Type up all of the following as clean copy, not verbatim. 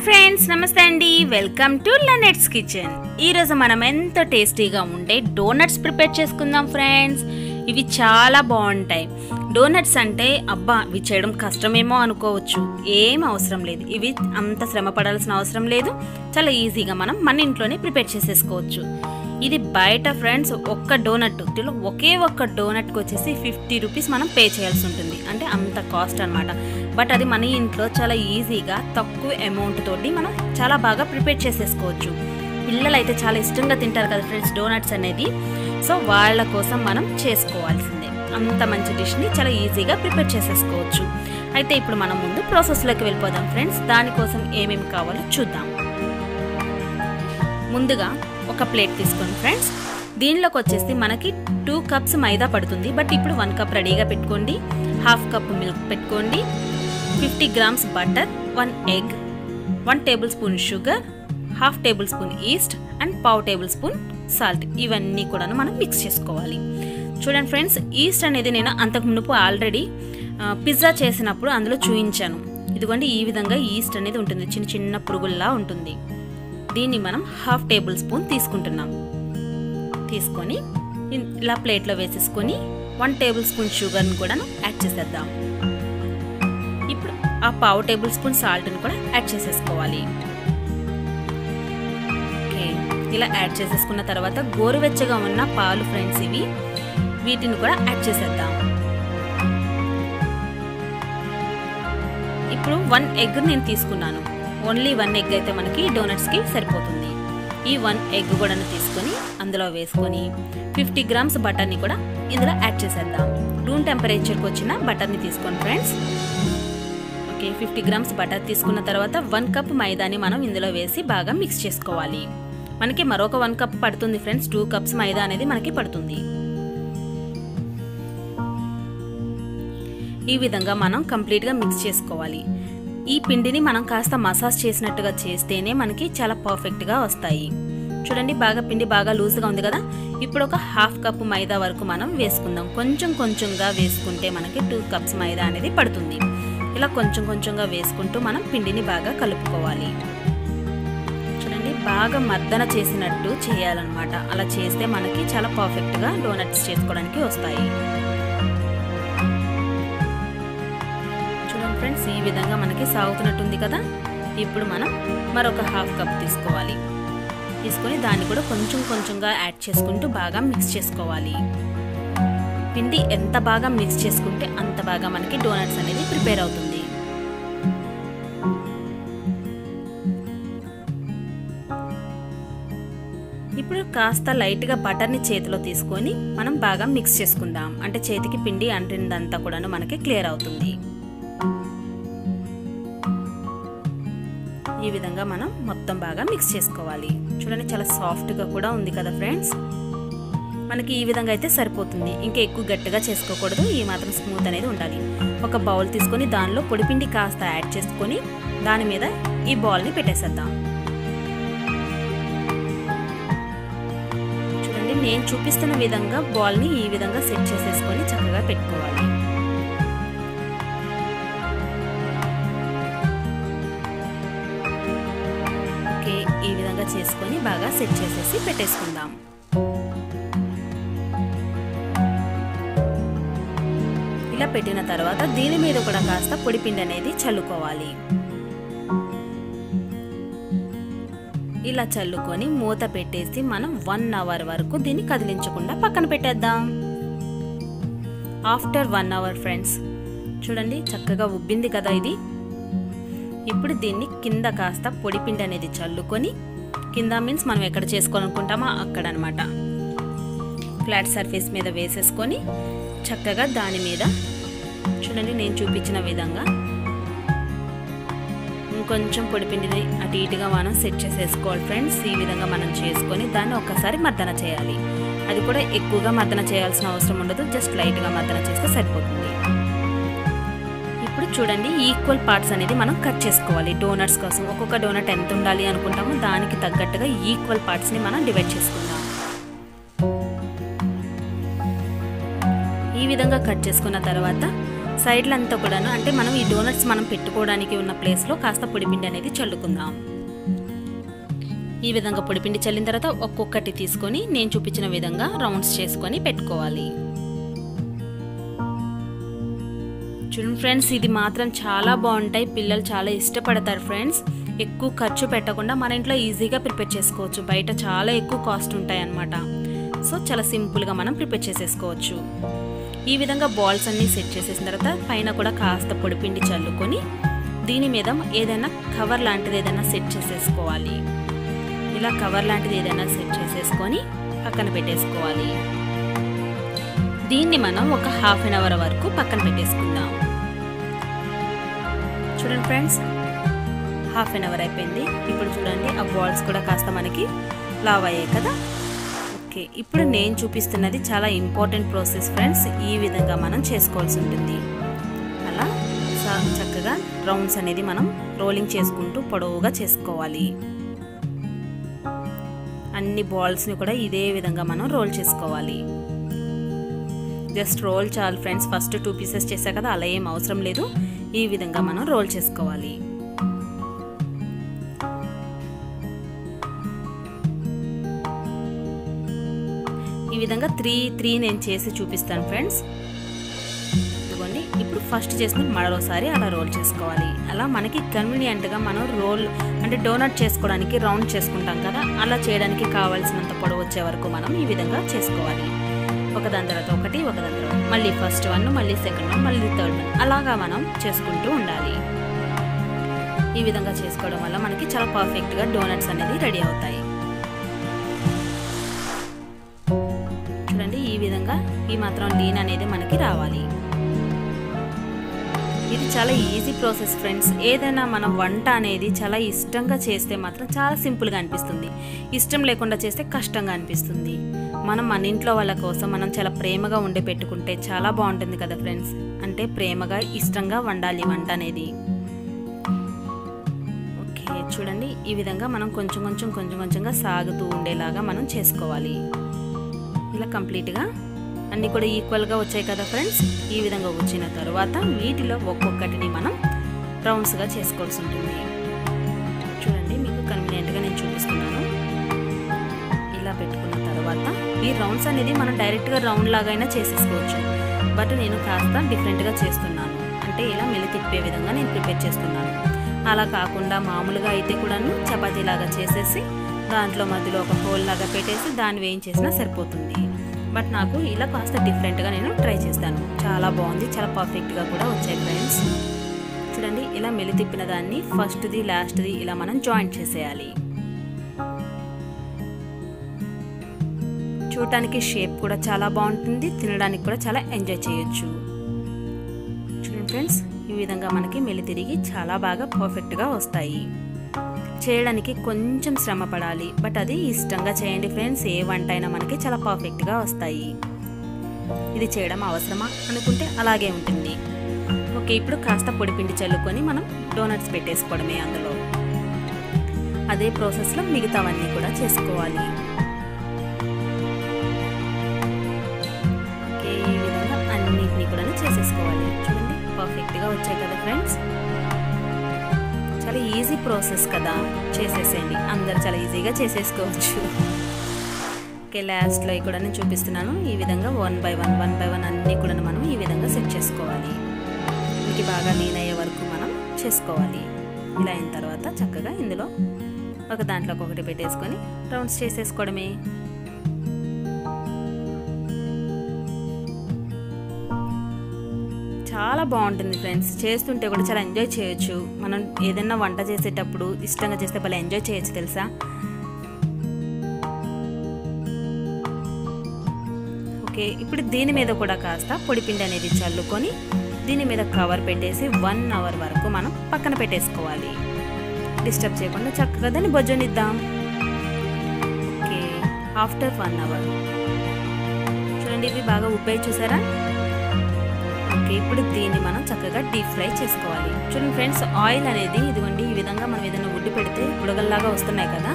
Friends నమస్తే అండి welcome to లనెట్స్ kitchen. ఈ రోజు మనం ఎంతో టేస్టీగా ఉండే డోనట్స్ ప్రిపేర్ చేసుకుందాం ఫ్రెండ్స్। ఇవి చాలా బాగుంటాయి। డోనట్స్ అంటే అబ్బా ఇవి చేయడం కష్టమేమో అనుకోవచ్చు, ఏం అవసరం లేదు। ఇవి అంత శ్రమ పడాల్సిన అవసరం లేదు, చాలా ఈజీగా మనం మన ఇంట్లోనే ప్రిపేర్ చేసేసుకోవచ్చు। ఇది బయట ఫ్రెండ్స్ ఒక్క డోనట్ ఒకే ఒక్క డోనట్కి వచ్చేసి 50 రూపీస్ మనం పే చేయాల్సి ఉంటుంది, అంటే అంత కాస్ట్ అనమాట। బట్ అది మన ఇంట్లో చాలా ఈజీగా తక్కువ అమౌంట్ తోటి మనం చాలా బాగా ప్రిపేర్ చేసేసుకోవచ్చు। పిల్లలు అయితే చాలా ఇష్టంగా తింటారు కదా ఫ్రెండ్స్ డోనట్స్ అనేది, సో వాళ్ళ కోసం మనం చేసుకోవాల్సిందే। అంత మంచి డిష్ని చాలా ఈజీగా ప్రిపేర్ చేసేసుకోవచ్చు। అయితే ఇప్పుడు మనం ముందు ప్రాసెస్లోకి వెళ్ళిపోదాం ఫ్రెండ్స్। దానికోసం ఏమేమి కావాలో చూద్దాం। ముందుగా ఒక ప్లేట్ తీసుకోండి ఫ్రెండ్స్। దీనిలోకి వచ్చేసి మనకి 2 కప్స్ మైదా పడుతుంది, బట్ ఇప్పుడు 1 కప్ రెడీగా పెట్టుకోండి। హాఫ్ కప్ మిల్క్ పెట్టుకోండి, 50 grams butter, 1 egg, 1 table spoon sugar, half table spoon east and పావు టేబుల్ స్పూన్ సాల్ట్, ఇవన్నీ కూడా మనం మిక్స్ చేసుకోవాలి। చూడండి ఫ్రెండ్స్, ఈస్ట్ అనేది నేను అంతకు మునుపు ఆల్రెడీ పిజ్జా చేసినప్పుడు అందులో చూపించాను। ఇదిగోండి ఈ విధంగా ఈస్ట్ అనేది ఉంటుంది, చిన్న చిన్న పురుగుల్లా ఉంటుంది। దీన్ని మనం హాఫ్ టేబుల్ స్పూన్ తీసుకుంటున్నాం। తీసుకొని ఇలా ప్లేట్లో వేసేసుకొని 1 టేబుల్ స్పూన్ షుగర్ని కూడా యాడ్ చేసేద్దాం। ఇప్పుడు ఆ పావు టేబుల్ స్పూన్ సాల్ట్ని కూడా యాడ్ చేసేసుకోవాలి। ఓకే, ఇలా యాడ్ చేసేసుకున్న తర్వాత గోరువెచ్చగా ఉన్న పాలు ఫ్రెండ్స్ ఇవి, వీటిని కూడా యాడ్ చేసేద్దాం। ఇప్పుడు 1 ఎగ్ నేను తీసుకున్నాను, ఓన్లీ 1 ఎగ్ అయితే మనకి డోనట్స్కి సరిపోతుంది। ఈ 1 ఎగ్ కూడా తీసుకొని అందులో వేసుకొని 50 గ్రామ్స్ బటర్ని కూడా ఇందులో యాడ్ చేసేద్దాం। రూమ్ టెంపరేచర్కి వచ్చిన బటర్ని తీసుకోండి ఫ్రెండ్స్। ఓకే, 50 గ్రామ్స్ బటర్ తీసుకున్న తర్వాత 1 కప్ మైదాని మనం ఇందులో వేసి బాగా మిక్స్ చేసుకోవాలి। మనకి మరొక 1 కప్ పడుతుంది ఫ్రెండ్స్, 2 కప్స్ మైదా అనేది మనకి పడుతుంది। ఈ విధంగా మనం కంప్లీట్గా మిక్స్ చేసుకోవాలి। ఈ పిండిని మనం కాస్త మసాజ్ చేసినట్టుగా చేస్తేనే మనకి చాలా పర్ఫెక్ట్గా వస్తాయి। చూడండి బాగా పిండి బాగా లూజ్గా ఉంది కదా, ఇప్పుడు ఒక హాఫ్ కప్ మైదా వరకు మనం వేసుకుందాం। కొంచెం కొంచెంగా వేసుకుంటే మనకి 2 కప్స్ మైదా అనేది పడుతుంది। ఇలా కొంచెం కొంచెంగా వేసుకుంటూ మనం పిండిని బాగా కలుపుకోవాలి। చూడండి బాగా మర్దన చేసినట్టు చేయాలన్నమాట, అలా చేస్తే మనకి చాలా పర్ఫెక్ట్గా డోనట్స్ చేసుకోవడానికి వస్తాయి। ఫ్రెండ్స్ ఈ విధంగా మనకి సాగుతున్నట్టుంది కదా, ఇప్పుడు మనం మరొక హాఫ్ కప్ తీసుకోవాలి। తీసుకొని దాన్ని కూడా కొంచెం కొంచెంగా యాడ్ చేసుకుంటూ బాగా మిక్స్ చేసుకోవాలి। పిండి ఎంత బాగా మిక్స్ చేసుకుంటే అంత బాగా మనకి డోనట్స్ అనేది ప్రిపేర్ అవుతుంది। ఇప్పుడు కాస్త లైట్గా బటర్ని చేతిలో తీసుకొని మనం బాగా మిక్స్ చేసుకుందాం, అంటే చేతికి పిండి అంటిందంతా కూడా మనకి క్లియర్ అవుతుంది। ఈ విధంగా మనం మొత్తం బాగా మిక్స్ చేసుకోవాలి। చూడండి చాలా సాఫ్ట్గా కూడా ఉంది కదా ఫ్రెండ్స్, మనకి ఈ విధంగా అయితే సరిపోతుంది, ఇంకా ఎక్కువ గట్టిగా చేసుకోకూడదు, ఈ మాత్రం స్మూత్ అనేది ఉండాలి। ఒక బౌల్ తీసుకొని దానిలో పొడిపిండి కాస్త యాడ్ చేసుకొని దాని మీద ఈ బాల్ని పెట్టేసేద్దాం। చూడండి నేను చూపిస్తున్న విధంగా బాల్ని ఈ విధంగా సెట్ చేసేసుకొని చక్కగా పెట్టుకోవాలి। ఈ విధంగా చేసుకొని బాగా సెట్ చేసేసి పెట్టేసుకుందాం। ఇలా పెట్టిన తర్వాత దీని మీద కూడా కాస్త పొడిపిండి అనేది చల్లుకోవాలి। ఇలా చల్లుకొని మూత పెట్టేసి మనం 1 అవర్ వరకు దీన్ని కదిలించకుండా పక్కన పెట్టేద్దాం। ఆఫ్టర్ 1 అవర్ ఫ్రెండ్స్ చూడండి చక్కగా ఉబ్బింది కదా ఇది। ఇప్పుడు దీన్ని కింద కాస్త పొడిపిండి అనేది చల్లుకొని, కింద మీన్స్ మనం ఎక్కడ చేసుకోవాలనుకుంటామో అక్కడ అనమాట, ఫ్లాట్ సర్ఫేస్ మీద వేసేసుకొని చక్కగా దాని మీద చూడండి నేను చూపించిన విధంగా ఇంకొంచెం పొడిపిండిని అటు ఇటుగా మనం సెట్ చేసేసుకోవాలి ఫ్రెండ్స్। ఈ విధంగా మనం చేసుకొని దాన్ని ఒక్కసారి మర్దన చేయాలి, అది కూడా ఎక్కువగా మర్దన చేయాల్సిన అవసరం ఉండదు, జస్ట్ లైట్గా మర్దన చేస్తే సరిపోతుంది। ఇప్పుడు చూడండి ఈక్వల్ పార్ట్స్ అనేది మనం కట్ చేసుకోవాలి డోనట్స్ కోసం। ఒక్కొక్క డోనట్ ఎంత ఉండాలి అనుకుంటామో దానికి తగ్గట్టుగా ఈక్వల్ పార్ట్స్ని మనం డివైడ్ చేసుకుందాం। ఈ విధంగా కట్ చేసుకున్న తర్వాత సైడ్లంతా కూడాను అంటే మనం ఈ డోనట్స్ మనం పెట్టుకోవడానికి ఉన్న ప్లేస్లో కాస్త పొడిపిండి అనేది చల్లుకుందాం. ఈ విధంగా పొడిపిండి చల్లిన తర్వాత ఒక్కొక్కటి తీసుకొని నేను చూపించిన విధంగా రౌండ్స్ చేసుకొని పెట్టుకోవాలి. చూడండి ఫ్రెండ్స్, ఇది మాత్రం చాలా బాగుంటాయి, పిల్లలు చాలా ఇష్టపడతారు ఫ్రెండ్స్. ఎక్కువ ఖర్చు పెట్టకుండా మన ఇంట్లో ఈజీగా ప్రిపేర్ చేసుకోవచ్చు. బయట చాలా ఎక్కువ కాస్ట్ ఉంటాయి అన్నమాట. సో చాలా సింపుల్గా మనం ప్రిపేర్ చేసేసుకోవచ్చు. ఈ విధంగా బాల్స్ అన్నీ సెట్ చేసేసిన తర్వాత పైన కూడా కాస్త పొడిపిండి చల్లుకొని దీని మీద ఏదైనా కవర్ లాంటిది ఏదైనా సెట్ చేసేసుకోవాలి. ఇలా కవర్ లాంటిది ఏదైనా సెట్ చేసేసుకొని పక్కన పెట్టేసుకోవాలి. దీన్ని మనం ఒక హాఫ్ అన్ అవర్ వరకు పక్కన పెట్టేసుకుందాం. చూడండి ఫ్రెండ్స్, హాఫ్ అన్ అవర్ అయిపోయింది. ఇప్పుడు చూడండి ఆ బాల్స్ కూడా కాస్త మనకి లావ్ అయ్యాయి కదా. ఓకే, ఇప్పుడు నేను చూపిస్తున్నది చాలా ఇంపార్టెంట్ ప్రాసెస్ ఫ్రెండ్స్. ఈ విధంగా మనం చేసుకోవాల్సి ఉంటుంది. అలా చక్కగా రౌండ్స్ అనేది మనం రోలింగ్ చేసుకుంటూ పొడవుగా చేసుకోవాలి. అన్ని బాల్స్ని కూడా ఇదే విధంగా మనం రోల్ చేసుకోవాలి. జస్ట్ రోల్ చాలు ఫ్రెండ్స్. ఫస్ట్ 2 పీసెస్ చేసా కదా, అలా ఏం అవసరం లేదు. ఈ విధంగా మనం రోల్ చేసుకోవాలి. ఈ విధంగా 3 నేను చేసి చూపిస్తాను ఫ్రెండ్స్. ఇదిగోండి, ఇప్పుడు ఫస్ట్ చేసిన మరోసారి అలా రోల్ చేసుకోవాలి. అలా మనకి కన్వీనియంట్గా మనం రోల్ అంటే డోనట్ చేసుకోవడానికి రౌండ్ చేసుకుంటాం కదా, అలా చేయడానికి కావాల్సినంత పొడవు వచ్చే వరకు మనం ఈ విధంగా చేసుకోవాలి. ఒకదాని తర్వాత ఒకటి, ఒకదాని తర్వాత మళ్ళీ ఫస్ట్ వన్, మళ్ళీ సెకండ్ వన్, మళ్ళీ థర్డ్ వన్, అలాగా మనం చేసుకుంటూ ఉండాలి. ఈ విధంగా చేసుకోవడం వల్ల మనకి చాలా పర్ఫెక్ట్గా డోనట్స్ అనేది రెడీ అవుతాయి. చూడండి, ఈ విధంగా ఈ మాత్రం లీన్ అనేది మనకి రావాలి. ఇది చాలా ఈజీ ప్రాసెస్ ఫ్రెండ్స్. ఏదైనా మనం వంట అనేది చాలా ఇష్టంగా చేస్తే మాత్రం చాలా సింపుల్గా అనిపిస్తుంది. ఇష్టం లేకుండా చేస్తే కష్టంగా అనిపిస్తుంది. మనం మన ఇంట్లో వాళ్ళ కోసం మనం చాలా ప్రేమగా వండి పెట్టుకుంటే చాలా బాగుంటుంది కదా ఫ్రెండ్స్. అంటే ప్రేమగా ఇష్టంగా వండాలి వంట అనేది. ఓకే, చూడండి, ఈ విధంగా మనం కొంచెం కొంచెంగా సాగుతూ ఉండేలాగా మనం చేసుకోవాలి. ఇలా కంప్లీట్గా అన్నీ కూడా ఈక్వల్గా వచ్చాయి కదా ఫ్రెండ్స్. ఈ విధంగా వచ్చిన తర్వాత వీటిలో ఒక్కొక్కటిని మనం రౌండ్స్గా చేసుకోవాల్సి ఉంటుంది. చూడండి, మీకు కన్వీనియంట్గా నేను చూపిస్తున్నాను. ఇలా పెట్టుకున్న తర్వాత ఈ రౌండ్స్ అనేది మనం డైరెక్ట్గా రౌండ్ లాగైనా చేసేసుకోవచ్చు. బట్ నేను కాస్త డిఫరెంట్గా చేస్తున్నాను. అంటే ఇలా మెల్లి తిప్పే విధంగా నేను ప్రిపేర్ చేస్తున్నాను. అలా కాకుండా మామూలుగా అయితే కూడాను చపాతీలాగా చేసేసి దాంట్లో మధ్యలో ఒక హోల్ లాగా పెట్టేసి దాన్ని వేయించేసినా సరిపోతుంది. బట్ నాకు ఇలా కాస్త డిఫరెంట్గా నేను ట్రై చేస్తాను. చాలా బాగుంది, చాలా పర్ఫెక్ట్గా కూడా వచ్చాయి ఫ్రెండ్స్. చూడండి, ఇలా మెల్లి తిప్పిన దాన్ని ఫస్ట్ది లాస్ట్ది ఇలా మనం జాయింట్ చేసేయాలి. చూడటానికి షేప్ కూడా చాలా బాగుంటుంది, తినడానికి కూడా చాలా ఎంజాయ్ చేయొచ్చు. చూడండి ఫ్రెండ్స్, ఈ విధంగా మనకి మెల్లి తిరిగి చాలా బాగా పర్ఫెక్ట్గా వస్తాయి. చేయడానికి కొంచెం శ్రమ పడాలి, బట్ అది ఇష్టంగా చేయండి ఫ్రెండ్స్. ఏ వంట అయినా మనకి చాలా పర్ఫెక్ట్గా వస్తాయి. ఇది చేయడం అవసరమా అనుకుంటే అలాగే ఉంటుంది. ఓకే, ఇప్పుడు కాస్త పొడిపిండి చల్లుకొని మనం డోనట్స్ పెట్టేసుకోవడమే అందులో. అదే ప్రాసెస్లో మిగతావన్నీ కూడా చేసుకోవాలి. ఓకే, ఈ విధంగా అన్నిటినీ కూడా చేసేసుకోవాలి. చూడండి, పర్ఫెక్ట్గా వచ్చాయి కదా ఫ్రెండ్స్. చాలా ఈజీ ప్రాసెస్ కదా, చేసేసేయండి. అందరు చాలా ఈజీగా చేసేసుకోవచ్చు. ఓకే, లాస్ట్లో కూడా నేను చూపిస్తున్నాను. ఈ విధంగా 1 by 1 అన్నీ కూడా మనం ఈ విధంగా సెట్ చేసుకోవాలి. మనకి బాగా లీన్ అయ్యే వరకు మనం చేసుకోవాలి. ఇలా అయిన తర్వాత చక్కగా ఇందులో ఒక దాంట్లో ఒకటి పెట్టేసుకొని రౌండ్స్ చేసేసుకోవడమే. చాలా బాగుంటుంది ఫ్రెండ్స్. చేస్తుంటే కూడా చాలా ఎంజాయ్ చేయొచ్చు. మనం ఏదైనా వంట చేసేటప్పుడు ఇష్టంగా చేస్తే భలే ఎంజాయ్ చేయొచ్చు తెలుసా. ఓకే, ఇప్పుడు దీని మీద కూడా కాస్త పొడిపిండి అనేది చల్లుకొని దీని మీద కవర్ పెట్టేసి 1 hour వరకు మనం పక్కన పెట్టేసుకోవాలి. డిస్టర్బ్ చేయకుండా చక్కగా దాన్ని బొజ్జనిద్దాం. ఓకే, ఆఫ్టర్ 1 hour చూడండి, ఇవి బాగా ఉబ్బే చూసారా. ఓకే, ఇప్పుడు దీన్ని మనం చక్కగా డీప్ ఫ్రై చేసుకోవాలి. చూడండి ఫ్రెండ్స్, ఆయిల్ అనేది ఇదిగోండి ఈ విధంగా మనం ఏదైనా ఉడ్డు పెడితే బుడగల్లాగా వస్తున్నాయి కదా,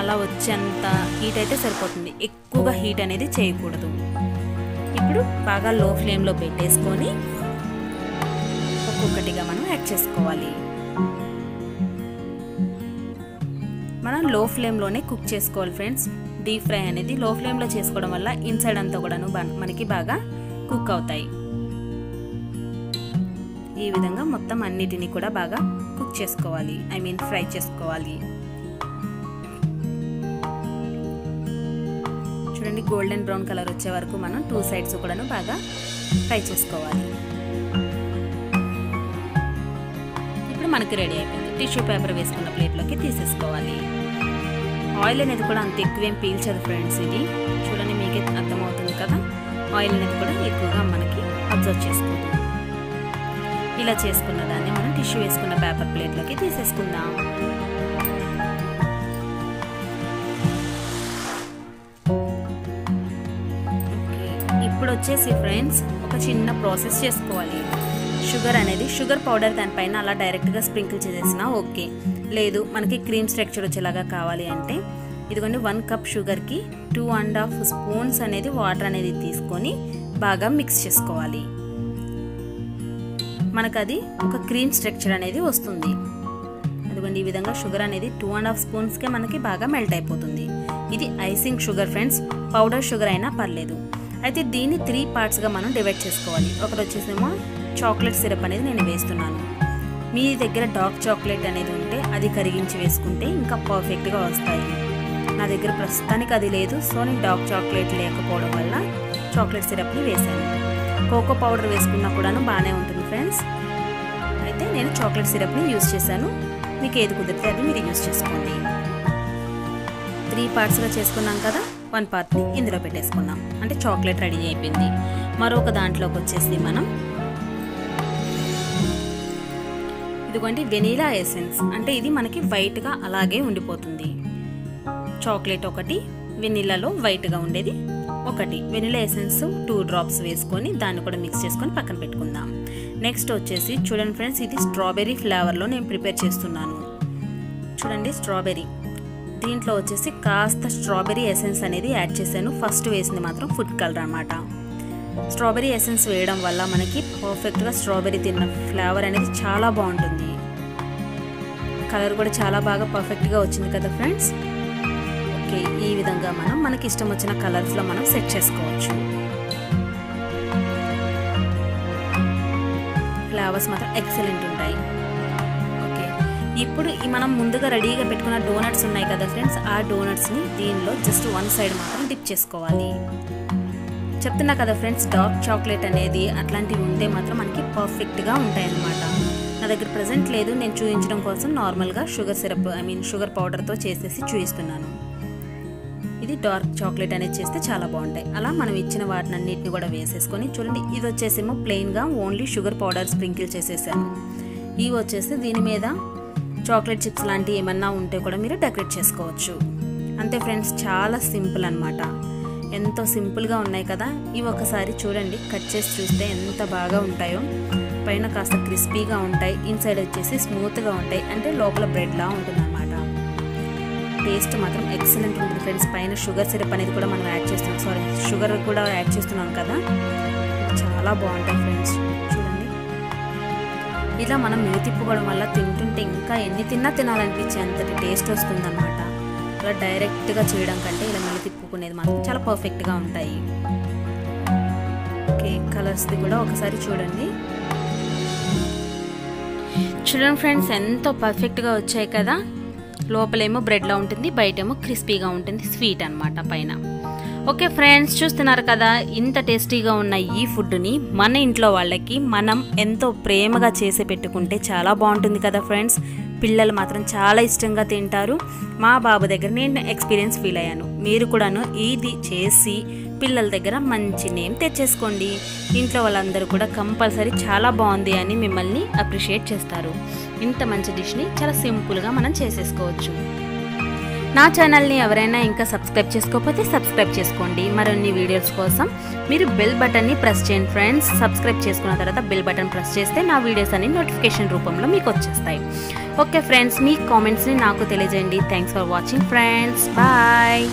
అలా వచ్చేంత హీట్ అయితే సరిపోతుంది. ఎక్కువగా హీట్ అనేది చేయకూడదు. ఇప్పుడు బాగా లో ఫ్లేమ్లో పెట్టేసుకొని ఒక్కొక్కటిగా మనం యాడ్ చేసుకోవాలి. మనం లో ఫ్లేమ్లోనే కుక్ చేసుకోవాలి ఫ్రెండ్స్. డీప్ ఫ్రై అనేది లో ఫ్లేమ్లో చేసుకోవడం వల్ల ఇన్సైడ్ అంతా కూడాను మనకి బాగా కుక్ అవుతాయి. ఈ విధంగా మొత్తం అన్నిటిని కూడా బాగా కుక్ చేసుకోవాలి, ఫ్రై చేసుకోవాలి. చూడండి, గోల్డెన్ బ్రౌన్ కలర్ వచ్చే వరకు మనం 2 సైడ్స్ కూడాను బాగా ఫ్రై చేసుకోవాలి. ఇప్పుడు మనకి రెడీ అయిపోయింది. టిష్యూ పేపర్ వేసుకున్న ప్లేట్లోకి తీసేసుకోవాలి. ఆయిల్ అనేది కూడా అంత ఎక్కువేం పీల్చదు ఫ్రెండ్స్. ఇది చూడండి, మీకే అర్థమవుతుంది కదా, ఆయిల్ అనేది కూడా ఎక్కువగా మనకి అబ్జర్వ్ చేసుకోదు. ఇలా చేసుకున్న దాన్ని మనం టిష్యూ వేసుకున్న పేపర్ ప్లేట్లోకి తీసేసుకుందాం. ఇప్పుడు వచ్చేసి ఫ్రెండ్స్ ఒక చిన్న ప్రాసెస్ చేసుకోవాలి. షుగర్ పౌడర్ దానిపైన అలా డైరెక్ట్గా స్ప్రింకిల్ చేసేసినా ఓకే. లేదు మనకి క్రీమ్ స్ట్రక్చర్ వచ్చేలాగా కావాలి అంటే ఇదిగోండి, 1 కప్ షుగర్కి 2.5 స్పూన్స్ అనేది వాటర్ అనేది తీసుకొని బాగా మిక్స్ చేసుకోవాలి. మనకు అది ఒక క్రీమ్ స్ట్రక్చర్ అనేది వస్తుంది. అదిగోండి, ఈ విధంగా షుగర్ అనేది 2.5 స్పూన్స్కే మనకి బాగా మెల్ట్ అయిపోతుంది. ఇది icing sugar friends, powder sugar అయినా పర్లేదు. అయితే దీన్ని 3 పార్ట్స్గా మనం డివైడ్ చేసుకోవాలి. ఒకటి వచ్చేసేమో చాక్లెట్ సిరప్ అనేది నేను వేస్తున్నాను. మీ దగ్గర డార్క్ చాక్లెట్ అనేది ఉంటే అది కరిగించి వేసుకుంటే ఇంకా పర్ఫెక్ట్గా వస్తాయి. నా దగ్గర ప్రస్తుతానికి అది లేదు, సో నేను డార్క్ చాక్లెట్ లేకపోవడం వల్ల చాక్లెట్ సిరప్ని వేసాను. కోకో పౌడర్ వేసుకున్నా కూడాను బాగానే ఉంటుంది ఫ్రెండ్స్. అయితే నేను చాక్లెట్ సిరప్ని యూజ్ చేశాను. మీకు ఏది కుదిరితే అది మీరు యూజ్ చేసుకోండి. 3 పార్ట్స్గా చేసుకున్నాం కదా, 1 పార్ట్ని ఇందులో పెట్టేసుకున్నాం. అంటే చాక్లెట్ రెడీ అయిపోయింది. మరొక దాంట్లోకి వచ్చేసి మనం ఇదిగోండి వెనీలా ఎసెన్స్, అంటే ఇది మనకి వైట్గా అలాగే ఉండిపోతుంది. చాక్లెట్ ఒకటి, వెనీలాలో వైట్గా ఉండేది ఒకటి. వెనీలా ఎసెన్స్ 2 డ్రాప్స్ వేసుకొని దాన్ని కూడా మిక్స్ చేసుకొని పక్కన పెట్టుకుందాం. నెక్స్ట్ వచ్చేసి చూడండి ఫ్రెండ్స్, ఇది స్ట్రాబెర్రీ ఫ్లేవర్లో నేను ప్రిపేర్ చేస్తున్నాను. చూడండి, స్ట్రాబెర్రీ, దీంట్లో వచ్చేసి కాస్త స్ట్రాబెర్రీ ఎసెన్స్ అనేది యాడ్ చేశాను. ఫస్ట్ వేసింది మాత్రం ఫుడ్ కలర్ అన్నమాట. స్ట్రాబెర్రీ ఎసెన్స్ వేయడం వల్ల మనకి పర్ఫెక్ట్గా స్ట్రాబెర్రీ తిన్న ఫ్లేవర్ అనేది చాలా బాగుంటుంది. కలర్ కూడా చాలా బాగా పర్ఫెక్ట్గా వచ్చింది కదా ఫ్రెండ్స్. ఓకే, ఈ విధంగా మనకి ఇష్టం వచ్చిన కలర్స్లో మనం సెట్ చేసుకోవచ్చు. ఫ్లేవర్స్ మాత్రం ఎక్సలెంట్ ఉంటాయి. ఓకే, ఇప్పుడు మనం ముందుగా రెడీగా పెట్టుకున్న డోనట్స్ ఉన్నాయి కదా ఫ్రెండ్స్, ఆ డోనట్స్ని దీనిలో జస్ట్ 1 సైడ్ మాత్రం డిప్ చేసుకోవాలి. చెప్తున్నా కదా ఫ్రెండ్స్, డార్క్ చాక్లెట్ అనేది అట్లాంటివి ఉంటే మాత్రం మనకి పర్ఫెక్ట్గా ఉంటాయి అన్నమాట. నా దగ్గర ప్రజెంట్ లేదు, నేను చూపించడం కోసం నార్మల్గా షుగర్ సిరప్ షుగర్ పౌడర్తో చేసేసి చూపిస్తున్నాను. ఇది డార్క్ చాక్లెట్ అనేది చేస్తే చాలా బాగుంటాయి. అలా మనం ఇచ్చిన వాటిని అన్నిటిని కూడా వేసేసుకొని చూడండి, ఇది వచ్చేసేమో ప్లెయిన్గా ఓన్లీ షుగర్ పౌడర్ స్ప్రింకిల్ చేసేసాను. ఇవి వచ్చేసి దీని మీద చాక్లెట్ చిప్స్ లాంటివి ఏమన్నా ఉంటే కూడా మీరు డెకరేట్ చేసుకోవచ్చు. అంతే ఫ్రెండ్స్, చాలా సింపుల్ అన్నమాట. ఎంతో సింపుల్గా ఉన్నాయి కదా. ఇవి ఒకసారి చూడండి, కట్ చేసి చూస్తే ఎంత బాగా ఉంటాయో. పైన కాస్త క్రిస్పీగా ఉంటాయి, ఇన్సైడ్ వచ్చేసి స్మూత్గా ఉంటాయి, అంటే లోపల బ్రెడ్లా ఉంటుంది అన్నమాట. టేస్ట్ మాత్రం ఎక్సలెంట్ ఉంటుంది ఫ్రెండ్స్. పైన షుగర్ సిరప్ అనేది కూడా మనం యాడ్ చేస్తున్నాం, షుగర్ కూడా యాడ్ చేస్తున్నాం కదా, చాలా బాగుంటాయి ఫ్రెండ్స్. చూడండి, ఇలా మనం తిప్పుకోవడం వల్ల తింటుంటే ఇంకా ఎన్ని తిన్నా తినాలనిపించే అంతటి టేస్ట్ వస్తుంది అన్నమాట. ఇలా డైరెక్ట్గా చేయడం కంటే ఇలా తిప్పుకునేది మాత్రం చాలా పర్ఫెక్ట్గా ఉంటాయి. ఓకే, కలర్స్ది కూడా ఒకసారి చూడండి. చూడండి ఫ్రెండ్స్, ఎంతో పర్ఫెక్ట్గా వచ్చాయి కదా. లోపలేమో బ్రెడ్లా ఉంటుంది, బయటేమో క్రిస్పీగా ఉంటుంది, స్వీట్ అన్నమాట పైన. ఓకే ఫ్రెండ్స్, చూస్తున్నారు కదా, ఇంత టేస్టీగా ఉన్న ఈ ఫుడ్ని మన ఇంట్లో వాళ్ళకి మనం ఎంతో ప్రేమగా చేసి పెట్టుకుంటే చాలా బాగుంటుంది కదా ఫ్రెండ్స్. పిల్లలు మాత్రం చాలా ఇష్టంగా తింటారు. మా బాబు దగ్గర నేను ఎక్స్పీరియన్స్ ఫీల్ అయ్యాను. మీరు కూడాను ఇది చేసి పిల్లల దగ్గర మంచి నేమ్ తెచ్చేసుకోండి. ఇంట్లో వాళ్ళందరూ కూడా కంపల్సరీ చాలా బాగుంది అని మిమ్మల్ని అప్రిషియేట్ చేస్తారు. ఇంత మంచి డిష్ని చాలా సింపుల్గా మనం చేసేసుకోవచ్చు. నా ఛానల్ని ఎవరైనా ఇంకా సబ్స్క్రైబ్ చేసుకోకపోతే సబ్స్క్రైబ్ చేసుకోండి. మరిన్ని వీడియోస్ కోసం మీరు బెల్ బటన్ని ప్రెస్ చేయండి ఫ్రెండ్స్. సబ్స్క్రైబ్ చేసుకున్న తర్వాత బెల్ బటన్ ప్రెస్ చేస్తే నా వీడియోస్ అన్ని నోటిఫికేషన్ రూపంలో మీకు వచ్చేస్తాయి. ఓకే ఫ్రెండ్స్, మీ కామెంట్స్ని నాకు తెలియజేయండి. Thanks for watching friends. Bye.